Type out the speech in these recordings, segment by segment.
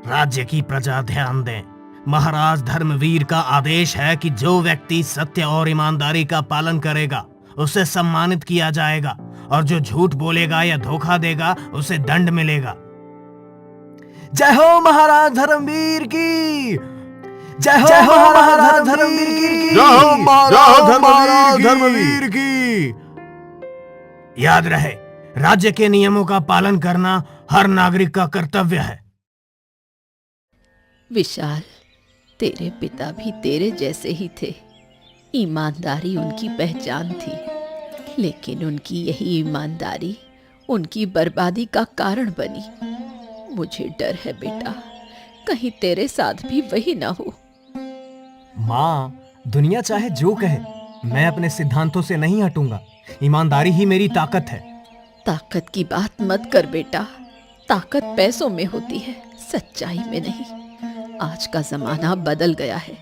राज्य की प्रजा ध्यान दें। महाराज धर्मवीर का आदेश है कि जो व्यक्ति सत्य और ईमानदारी का पालन करेगा उसे सम्मानित किया जाएगा, और जो झूठ बोलेगा या धोखा देगा उसे दंड मिलेगा। जय हो महाराज धर्मवीर की। जय हो महाराज धर्मवीर की। जय हो महाराज धर्मवीर की। याद रहे, राज्य के नियमों का पालन करना हर नागरिक का कर्तव्य है। विशाल, तेरे पिता भी तेरे जैसे ही थे। ईमानदारी उनकी पहचान थी, लेकिन उनकी यही ईमानदारी उनकी बर्बादी का कारण बनी। मुझे डर है बेटा, कहीं तेरे साथ भी वही ना हो। माँ, दुनिया चाहे जो कहे, मैं अपने सिद्धांतों से नहीं हटूंगा। ईमानदारी ही मेरी ताकत है। ताकत की बात मत कर बेटा, ताकत पैसों में होती है, सच्चाई में नहीं। आज का जमाना बदल गया है।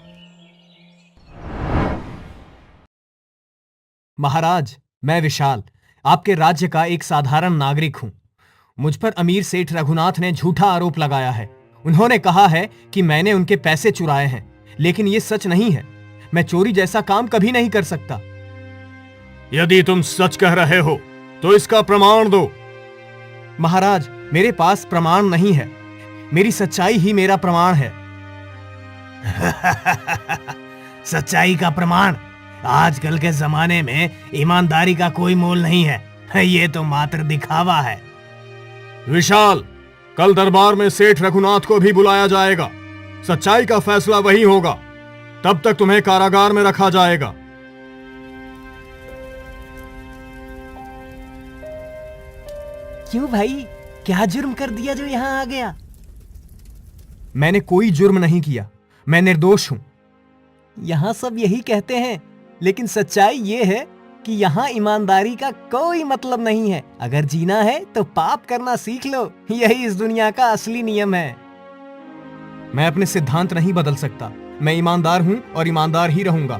महाराज, मैं विशाल, आपके राज्य का एक साधारण नागरिक हूँ। मुझ पर अमीर सेठ रघुनाथ ने झूठा आरोप लगाया है। उन्होंने कहा है कि मैंने उनके पैसे चुराए हैं, लेकिन ये सच नहीं है। मैं चोरी जैसा काम कभी नहीं कर सकता। यदि तुम सच कह रहे हो तो इसका प्रमाण दो। महाराज, मेरे पास प्रमाण नहीं है। मेरी सच्चाई ही मेरा प्रमाण है। सच्चाई का प्रमाण? आजकल के जमाने में ईमानदारी का कोई मोल नहीं है। ये तो मात्र दिखावा है। विशाल, कल दरबार में सेठ रघुनाथ को भी बुलाया जाएगा। सच्चाई का फैसला वही होगा। तब तक तुम्हें कारागार में रखा जाएगा। क्यों भाई, क्या जुर्म कर दिया जो यहाँ आ गया? मैंने कोई जुर्म नहीं किया, मैं निर्दोष हूं। यहाँ सब यही कहते हैं, लेकिन सच्चाई ये है कि यहाँ ईमानदारी का कोई मतलब नहीं है। अगर जीना है तो पाप करना सीख लो, यही इस दुनिया का असली नियम है। मैं अपने सिद्धांत नहीं बदल सकता। मैं ईमानदार हूं और ईमानदार ही रहूंगा।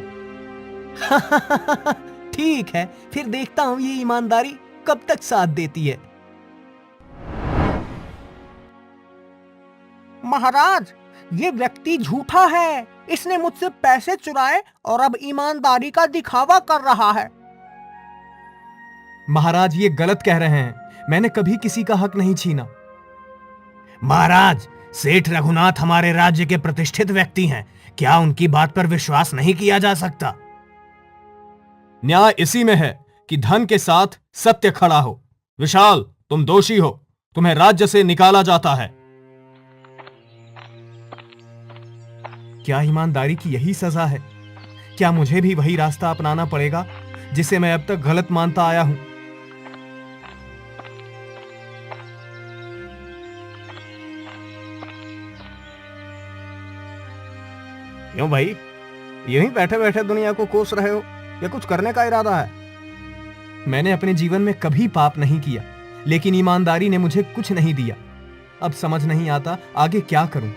ठीक है, फिर देखता हूं ये ईमानदारी कब तक साथ देती है। महाराज, ये व्यक्ति झूठा है। इसने मुझसे पैसे चुराए और अब ईमानदारी का दिखावा कर रहा है। महाराज, ये गलत कह रहे हैं। मैंने कभी किसी का हक नहीं छीना। महाराज, सेठ रघुनाथ हमारे राज्य के प्रतिष्ठित व्यक्ति हैं। क्या उनकी बात पर विश्वास नहीं किया जा सकता? न्याय इसी में है कि धन के साथ सत्य खड़ा हो। विशाल, तुम दोषी हो। तुम्हें राज्य से निकाला जाता है। क्या ईमानदारी की यही सजा है? क्या मुझे भी वही रास्ता अपनाना पड़ेगा जिसे मैं अब तक गलत मानता आया हूं? क्यों भाई, यूं ही बैठे बैठे दुनिया को कोस रहे हो या कुछ करने का इरादा है? मैंने अपने जीवन में कभी पाप नहीं किया, लेकिन ईमानदारी ने मुझे कुछ नहीं दिया। अब समझ नहीं आता आगे क्या करूं।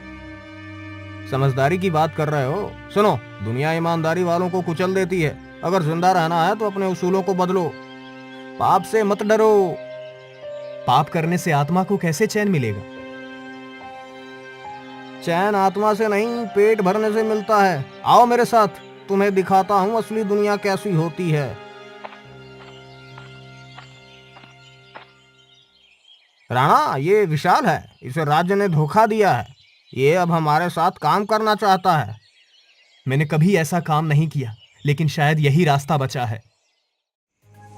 समझदारी की बात कर रहे हो? सुनो, दुनिया ईमानदारी वालों को कुचल देती है। अगर जिंदा रहना है तो अपने उसूलों को बदलो। पाप से मत डरो। पाप करने से आत्मा को कैसे चैन मिलेगा? चैन आत्मा से नहीं, पेट भरने से मिलता है। आओ मेरे साथ, तुम्हें दिखाता हूं असली दुनिया कैसी होती है। राणा, ये विशाल है। इसे राज्य ने धोखा दिया है। ये अब हमारे साथ काम करना चाहता है। मैंने कभी ऐसा काम नहीं किया, लेकिन शायद यही रास्ता बचा है।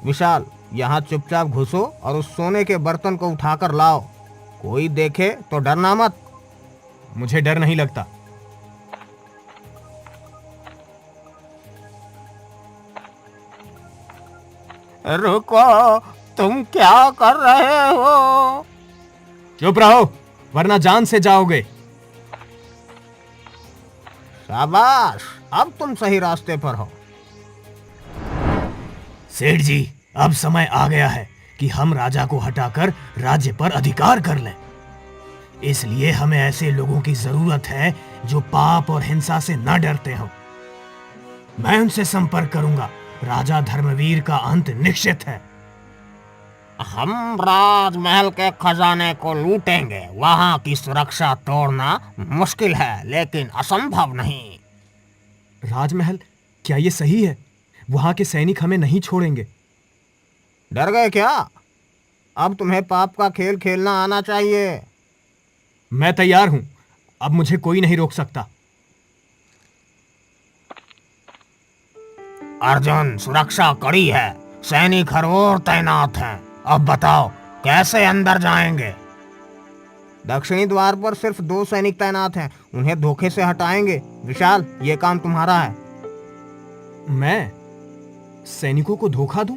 विशाल, यहाँ चुपचाप घुसो और उस सोने के बर्तन को उठाकर लाओ। कोई देखे तो डरना मत। मुझे डर नहीं लगता। रुको, तुम क्या कर रहे हो? चुप रहो, वरना जान से जाओगे। शाबाश, अब तुम सही रास्ते पर हो। सेठ जी, अब समय आ गया है कि हम राजा को हटाकर राज्य पर अधिकार कर लें। इसलिए हमें ऐसे लोगों की जरूरत है जो पाप और हिंसा से न डरते हो। मैं उनसे संपर्क करूंगा। राजा धर्मवीर का अंत निश्चित है। हम राजमहल के खजाने को लूटेंगे। वहां की सुरक्षा तोड़ना मुश्किल है लेकिन असंभव नहीं। राजमहल, क्या ये सही है? वहां के सैनिक हमें नहीं छोड़ेंगे। डर गए क्या? अब तुम्हें पाप का खेल खेलना आना चाहिए। मैं तैयार हूं। अब मुझे कोई नहीं रोक सकता। अर्जुन, सुरक्षा कड़ी है, सैनिक हर ओर तैनात हैं। अब बताओ कैसे अंदर जाएंगे? दक्षिणी द्वार पर सिर्फ 2 सैनिक तैनात हैं, उन्हें धोखे से हटाएंगे। विशाल, ये काम तुम्हारा है। मैं सैनिकों को धोखा दूं?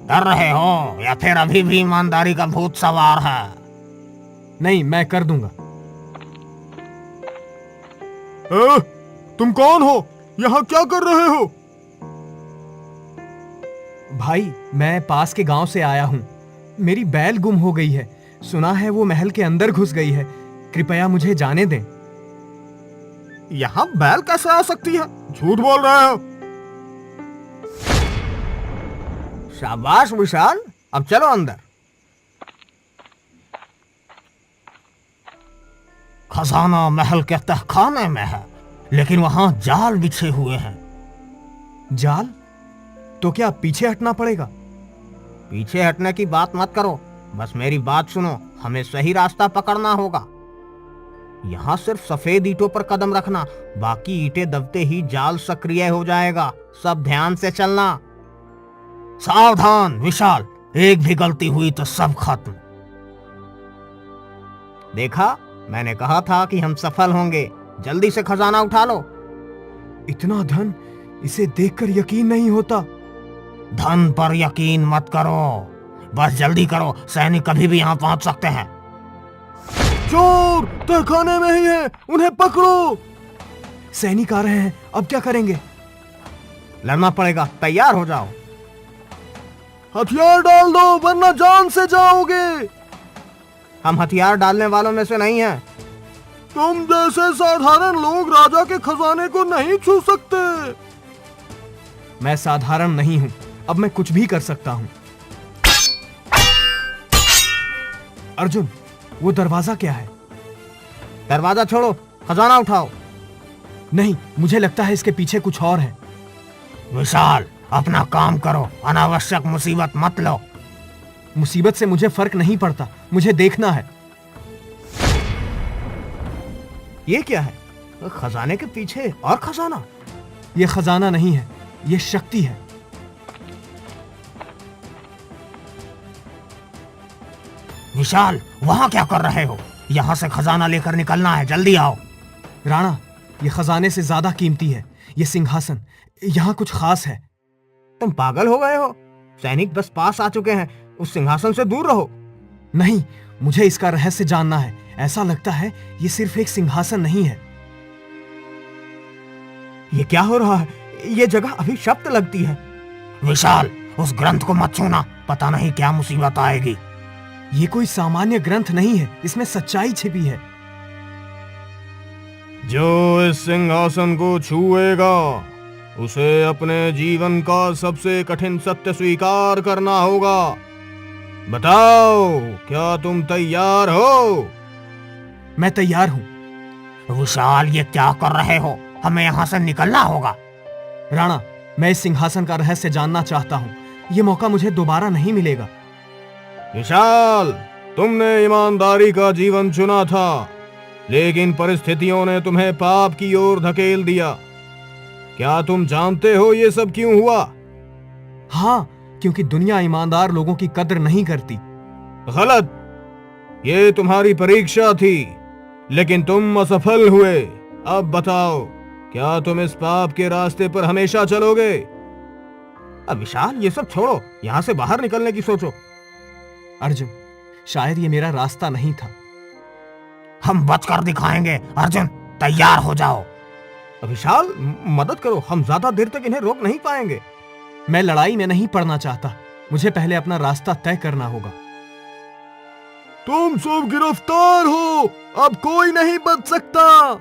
डर रहे हो या फिर अभी भी ईमानदारी का भूत सवार है? नहीं, मैं कर दूंगा। तुम कौन हो? यहाँ क्या कर रहे हो? भाई, मैं पास के गांव से आया हूं। मेरी बैल गुम हो गई है। सुना है वो महल के अंदर घुस गई है। कृपया मुझे जाने दें। यहाँ बैल कैसे आ सकती है? झूठ बोल रहे हो। शाबाश विशाल, अब चलो अंदर। खजाना महल के तहखाने में है, लेकिन वहां जाल बिछे हुए हैं। जाल? तो क्या पीछे हटना पड़ेगा? पीछे हटने की बात मत करो, बस मेरी बात सुनो। हमें सही रास्ता पकड़ना होगा। यहाँ सिर्फ सफेद ईंटों पर कदम रखना, बाकी ईंटें दबते ही जाल सक्रिय हो जाएगा। सब ध्यान से चलना। सावधान विशाल, एक भी गलती हुई तो सब खत्म। देखा, मैंने कहा था कि हम सफल होंगे। जल्दी से खजाना उठा लो। इतना धन, इसे देखकर यकीन नहीं होता। धन पर यकीन मत करो, बस जल्दी करो, सैनिक कभी भी यहाँ पहुंच सकते हैं। चोर तहखाने में ही है, उन्हें पकड़ो। सैनिक आ रहे हैं, अब क्या करेंगे? लड़ना पड़ेगा, तैयार हो जाओ। हथियार डाल दो वरना जान से जाओगे। हम हथियार डालने वालों में से नहीं हैं। तुम जैसे साधारण लोग राजा के खजाने को नहीं छू सकते। मैं साधारण नहीं हूं, अब मैं कुछ भी कर सकता हूं। अर्जुन, वो दरवाजा क्या है? दरवाजा छोड़ो, खजाना उठाओ। नहीं, मुझे लगता है इसके पीछे कुछ और है। विशाल, अपना काम करो, अनावश्यक मुसीबत मत लो। मुसीबत से मुझे फर्क नहीं पड़ता, मुझे देखना है। ये क्या है? खजाने के पीछे और खजाना? ये खजाना नहीं है, ये शक्ति है। विशाल, वहां क्या कर रहे हो? यहाँ से खजाना लेकर निकलना है, जल्दी आओ। राणा, ये खजाने से ज्यादा कीमती है। ये सिंहासन, यहाँ कुछ खास है। तुम पागल हो गए हो? सैनिक बस पास आ चुके हैं, उस सिंहासन से दूर रहो। नहीं, मुझे इसका रहस्य जानना है। ऐसा लगता है ये सिर्फ एक सिंहासन नहीं है। ये क्या हो रहा है? ये जगह अभी शब्द लगती है। विशाल, उस ग्रंथ को मत छूना, पता नहीं क्या मुसीबत आएगी। ये कोई सामान्य ग्रंथ नहीं है, इसमें सच्चाई छिपी है। जो इस सिंहासन को छुएगा उसे अपने जीवन का सबसे कठिन सत्य स्वीकार करना होगा। बताओ, क्या तुम तैयार हो? मैं तैयार हूं। विशाल, ये क्या कर रहे हो? हमें यहाँ से निकलना होगा। राणा, मैं इस सिंहासन का रहस्य जानना चाहता हूं। ये मौका मुझे दोबारा नहीं मिलेगा। विशाल, तुमने ईमानदारी का जीवन चुना था, लेकिन परिस्थितियों ने तुम्हें पाप की ओर धकेल दिया। क्या तुम जानते हो ये सब क्यों हुआ? हाँ, क्योंकि दुनिया ईमानदार लोगों की कद्र नहीं करती। गलत। ये तुम्हारी परीक्षा थी, लेकिन तुम असफल हुए। अब बताओ, क्या तुम इस पाप के रास्ते पर हमेशा चलोगे? अब विशाल, ये सब छोड़ो, यहाँ से बाहर निकलने की सोचो। अर्जुन, शायद ये मेरा रास्ता नहीं था। हम बचकर दिखाएंगे। अर्जुन, तैयार हो जाओ। विशाल, मदद करो, हम ज्यादा देर तक इन्हें रोक नहीं पाएंगे। मैं लड़ाई में नहीं पड़ना चाहता, मुझे पहले अपना रास्ता तय करना होगा। तुम सब गिरफ्तार हो, अब कोई नहीं बच सकता।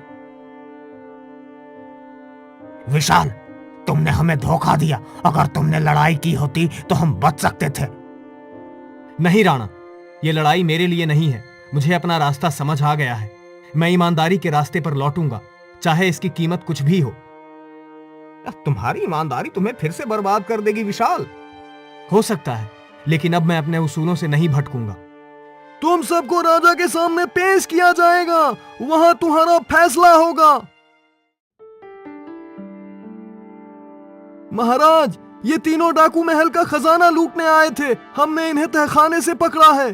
विशाल, तुमने हमें धोखा दिया। अगर तुमने लड़ाई की होती तो हम बच सकते थे। नहीं राणा, ये लड़ाई मेरे लिए नहीं है। मुझे अपना रास्ता समझ आ गया है। मैं ईमानदारी के रास्ते पर लौटूंगा, चाहे इसकी कीमत कुछ भी हो। तुम्हारी ईमानदारी तुम्हें फिर से बर्बाद कर देगी विशाल। हो सकता है, लेकिन अब मैं अपने उसूलों से नहीं भटकूंगा। तुम सबको राजा के सामने पेश किया जाएगा, वहां तुम्हारा फैसला होगा। महाराज, ये तीनों डाकू महल का खजाना लूटने आए थे। हमने इन्हें तहखाने से पकड़ा है।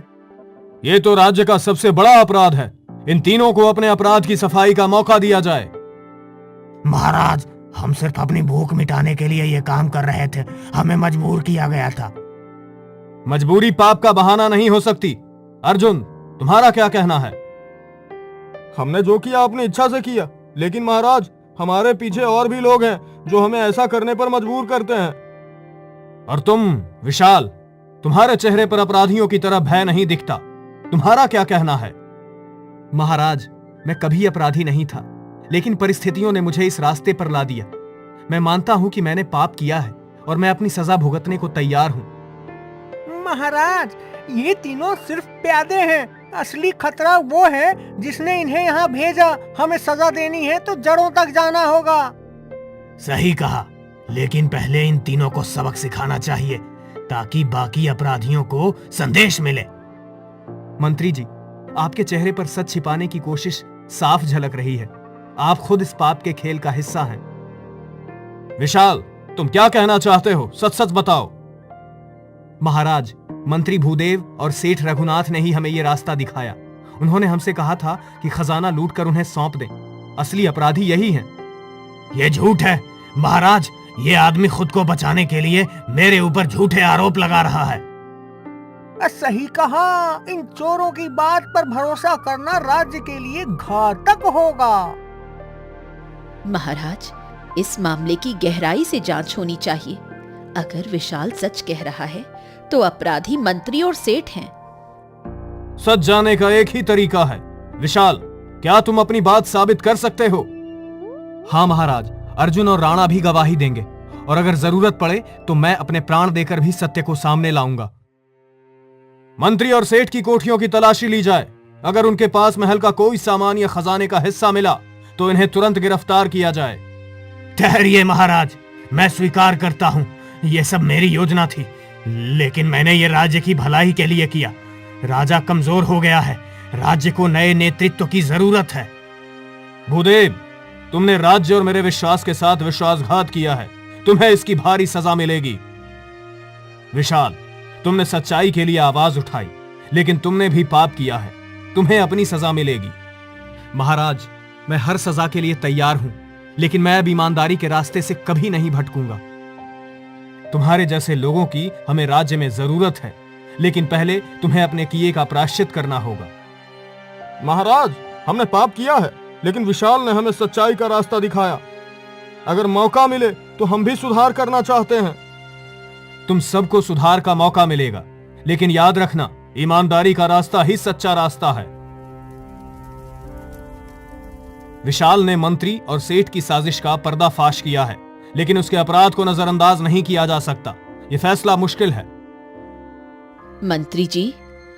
ये तो राज्य का सबसे बड़ा अपराध है। इन तीनों को अपने अपराध की सफाई का मौका दिया जाए। महाराज, हम सिर्फ अपनी भूख मिटाने के लिए ये काम कर रहे थे। हमें मजबूर किया गया था। मजबूरी पाप का बहाना नहीं हो सकती। अर्जुन, तुम्हारा क्या कहना है? हमने जो किया अपनी इच्छा से किया, लेकिन महाराज हमारे पीछे और भी लोग हैं जो हमें ऐसा करने पर मजबूर करते हैं। और तुम विशाल, तुम्हारे चेहरे पर अपराधियों की तरह भय नहीं दिखता। तुम्हारा क्या कहना है? महाराज, मैं कभी अपराधी नहीं था, लेकिन परिस्थितियों ने मुझे इस रास्ते पर ला दिया। मैं मानता हूं कि मैंने पाप किया है और मैं अपनी सजा भुगतने को तैयार हूं। महाराज, ये तीनों सिर्फ प्यादे हैं। असली खतरा वो है जिसने इन्हें यहाँ भेजा। हमें सजा देनी है तो जड़ों तक जाना होगा। सही कहा, लेकिन पहले इन तीनों को सबक सिखाना चाहिए ताकि बाकी अपराधियों को संदेश मिले। मंत्री जी, आपके चेहरे पर सच छिपाने की कोशिश साफ झलक रही है। आप खुद इस पाप के खेल का हिस्सा हैं। विशाल, तुम क्या कहना चाहते हो? सच सच बताओ। महाराज, मंत्री भूदेव और सेठ रघुनाथ ने ही हमें ये रास्ता दिखाया। उन्होंने हमसे कहा था कि खजाना लूटकर उन्हें सौंप दें। असली अपराधी यही हैं। ये झूठ है महाराज। ये आदमी खुद को बचाने के लिए मेरे ऊपर झूठे आरोप लगा रहा है। सही कहा। इन चोरों की बात पर भरोसा करना राज्य के लिए घातक होगा। महाराज, इस मामले की गहराई से जांच होनी चाहिए। अगर विशाल सच कह रहा है तो अपराधी मंत्री और सेठ हैं। सच जाने का एक ही तरीका है। विशाल, क्या तुम अपनी बात साबित कर सकते हो? हाँ महाराज, अर्जुन और राणा भी गवाही देंगे, और अगर जरूरत पड़े तो मैं अपने प्राण देकर भी सत्य को सामने लाऊंगा। मंत्री और सेठ की कोठियों की तलाशी ली जाए। अगर उनके पास महल का कोई सामान या खजाने का हिस्सा मिला तो इन्हें तुरंत गिरफ्तार किया जाए। ठहरिए महाराज, मैं स्वीकार करता हूँ ये सब मेरी योजना थी, लेकिन मैंने ये राज्य की भलाई के लिए किया। राजा कमजोर हो गया है। राज्य को नए नेतृत्व की जरूरत है। भूदेव, तुमने राज्य और मेरे विश्वास के साथ विश्वासघात किया है। तुम्हें इसकी भारी सजा मिलेगी। विशाल, तुमने सच्चाई के लिए आवाज उठाई, लेकिन तुमने भी पाप किया है। तुम्हें अपनी सजा मिलेगी। महाराज, मैं हर सजा के लिए तैयार हूं, लेकिन मैं अब ईमानदारी के रास्ते से कभी नहीं भटकूंगा। तुम्हारे जैसे लोगों की हमें राज्य में जरूरत है, लेकिन पहले तुम्हें अपने किए का प्रायश्चित करना होगा। महाराज, हमने पाप किया है, लेकिन विशाल ने हमें सच्चाई का रास्ता दिखाया। अगर मौका मिले तो हम भी सुधार करना चाहते हैं। तुम सबको सुधार का मौका मिलेगा, लेकिन याद रखना, ईमानदारी का रास्ता ही सच्चा रास्ता है। विशाल ने मंत्री और सेठ की साजिश का पर्दाफाश किया है, लेकिन उसके अपराध को नजरअंदाज नहीं किया जा सकता। यह फैसला मुश्किल है। मंत्री जी,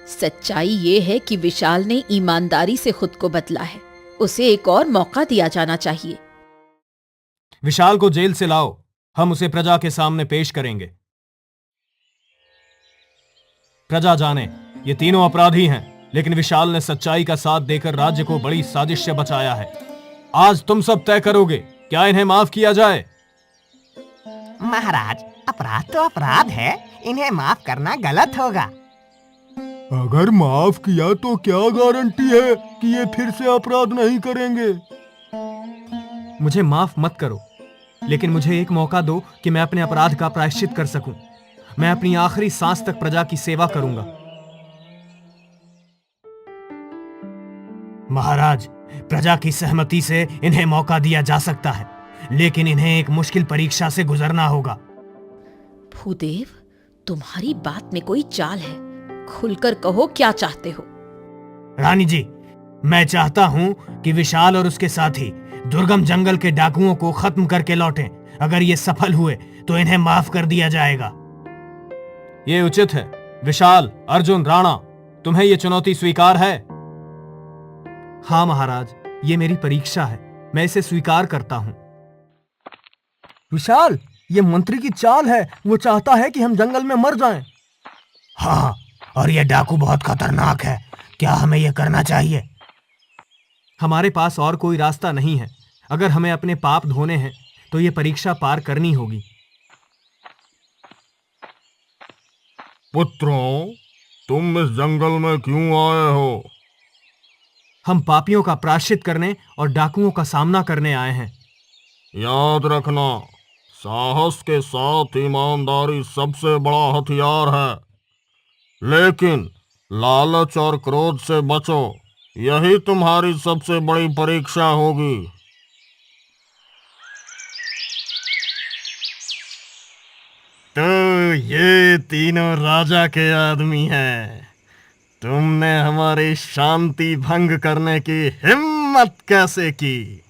सच्चाई ये है कि विशाल ने ईमानदारी से खुद को बदला है। उसे एक और मौका दिया जाना चाहिए। विशाल को जेल से लाओ, हम उसे प्रजा के सामने पेश करेंगे। प्रजा जाने, ये तीनों अपराधी हैं, लेकिन विशाल ने सच्चाई का साथ देकर राज्य को बड़ी साजिश से बचाया है। आज तुम सब तय करोगे, क्या इन्हें माफ किया जाए? महाराज, अपराध तो अपराध है, इन्हें माफ करना गलत होगा। अगर माफ किया तो क्या गारंटी है कि ये फिर से अपराध नहीं करेंगे? मुझे माफ मत करो, लेकिन मुझे एक मौका दो कि मैं अपने अपराध का प्रायश्चित कर सकूं। मैं अपनी आखिरी सांस तक प्रजा की सेवा करूंगा। महाराज, प्रजा की सहमति से इन्हें मौका दिया जा सकता है, लेकिन इन्हें एक मुश्किल परीक्षा से गुजरना होगा। भूदेव, तुम्हारी बात में कोई चाल है। खुलकर कहो, क्या चाहते हो? रानी जी, मैं चाहता हूं कि विशाल और उसके साथी दुर्गम जंगल के डाकुओं को खत्म करके लौटें। अगर ये सफल हुए तो इन्हें माफ कर दिया जाएगा। ये उचित है, विशाल, अर्जुन, राणा, तुम्हें यह चुनौती स्वीकार है? हाँ महाराज, ये मेरी परीक्षा है, मैं इसे स्वीकार करता हूं। विशाल, ये मंत्री की चाल है, वो चाहता है कि हम जंगल में मर जाएं। हाँ, और ये डाकू बहुत खतरनाक है, क्या हमें ये करना चाहिए? हमारे पास और कोई रास्ता नहीं है। अगर हमें अपने पाप धोने हैं तो ये परीक्षा पार करनी होगी। पुत्रों, तुम इस जंगल में क्यों आए हो? हम पापियों का प्रायश्चित करने और डाकुओं का सामना करने आए हैं। याद रखना, साहस के साथ ईमानदारी सबसे बड़ा हथियार है, लेकिन लालच और क्रोध से बचो, यही तुम्हारी सबसे बड़ी परीक्षा होगी। तो ये तीनों राजा के आदमी हैं। तुमने हमारी शांति भंग करने की हिम्मत कैसे की?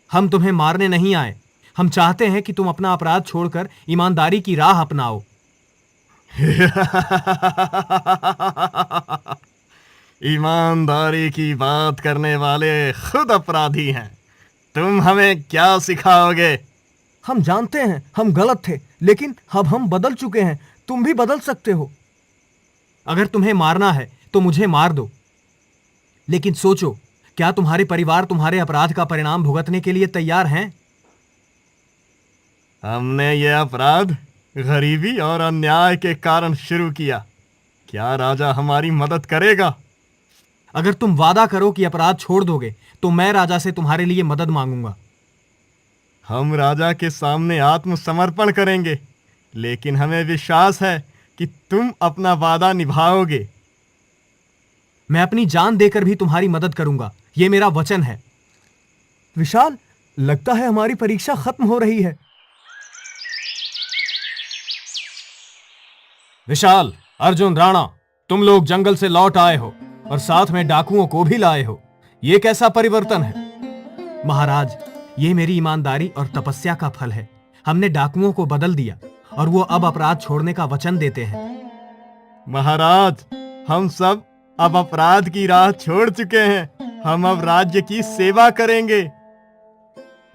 हम तुम्हें मारने नहीं आए, हम चाहते हैं कि तुम अपना अपराध छोड़कर ईमानदारी की राह अपनाओ। ईमानदारी की बात करने वाले खुद अपराधी हैं, तुम हमें क्या सिखाओगे? हम जानते हैं हम गलत थे, लेकिन अब हम बदल चुके हैं, तुम भी बदल सकते हो। अगर तुम्हें मारना है तो मुझे मार दो, लेकिन सोचो, क्या तुम्हारे परिवार तुम्हारे अपराध का परिणाम भुगतने के लिए तैयार हैं? हमने यह अपराध गरीबी और अन्याय के कारण शुरू किया। क्या राजा हमारी मदद करेगा? अगर तुम वादा करो कि अपराध छोड़ दोगे तो मैं राजा से तुम्हारे लिए मदद मांगूंगा। हम राजा के सामने आत्मसमर्पण करेंगे, लेकिन हमें विश्वास है कि तुम अपना वादा निभाओगे। मैं अपनी जान देकर भी तुम्हारी मदद करूंगा, यह मेरा वचन है। विशाल, लगता है हमारी परीक्षा खत्म हो रही है। विशाल, अर्जुन, राणा, तुम लोग जंगल से लौट आए हो और साथ में डाकुओं को भी लाए हो। यह कैसा परिवर्तन है? महाराज, ये मेरी ईमानदारी और तपस्या का फल है। हमने डाकुओं को बदल दिया और वो अब अपराध छोड़ने का वचन देते हैं। महाराज, हम सब अब अपराध की राह छोड़ चुके हैं। हम अब राज्य की सेवा करेंगे।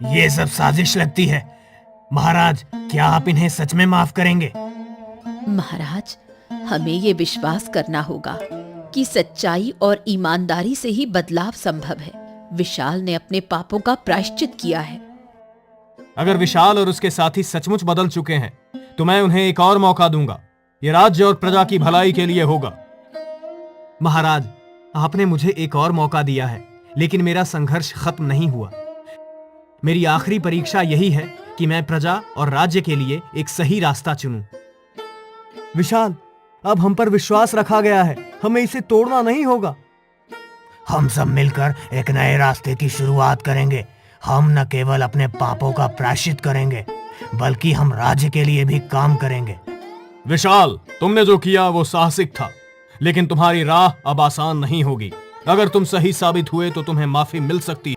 ये सब साजिश लगती है। महाराज, क्या आप इन्हें सच में माफ करेंगे? महाराज, हमें ये विश्वास करना होगा कि सच्चाई और ईमानदारी से ही बदलाव संभव है। विशाल ने अपने पापों का प्रायश्चित किया है। अगर विशाल और उसके साथी सचमुच बदल चुके हैं तो मैं उन्हें एक और मौका दूंगा। यह राज्य और प्रजा की भलाई के लिए होगा। महाराज, आपने मुझे एक और मौका दिया है, लेकिन मेरा संघर्ष खत्म नहीं हुआ। मेरी आखिरी परीक्षा यही है कि मैं प्रजा और राज्य के लिए एक सही रास्ता चुनूं। विशाल, अब हम पर विश्वास रखा गया है, हमें इसे तोड़ना नहीं होगा। हम सब मिलकर एक नए रास्ते की शुरुआत करेंगे। हम न केवल अपने पापों का प्रायश्चित करेंगे, बल्कि हम राज्य के लिए भी काम करेंगे। विशाल, तुमने जो किया वो साहसिक था, लेकिन तुम्हारी राह अब आसान नहीं होगी। अगर तुम सही साबित हुए तो तुम्हें माफी मिल सकती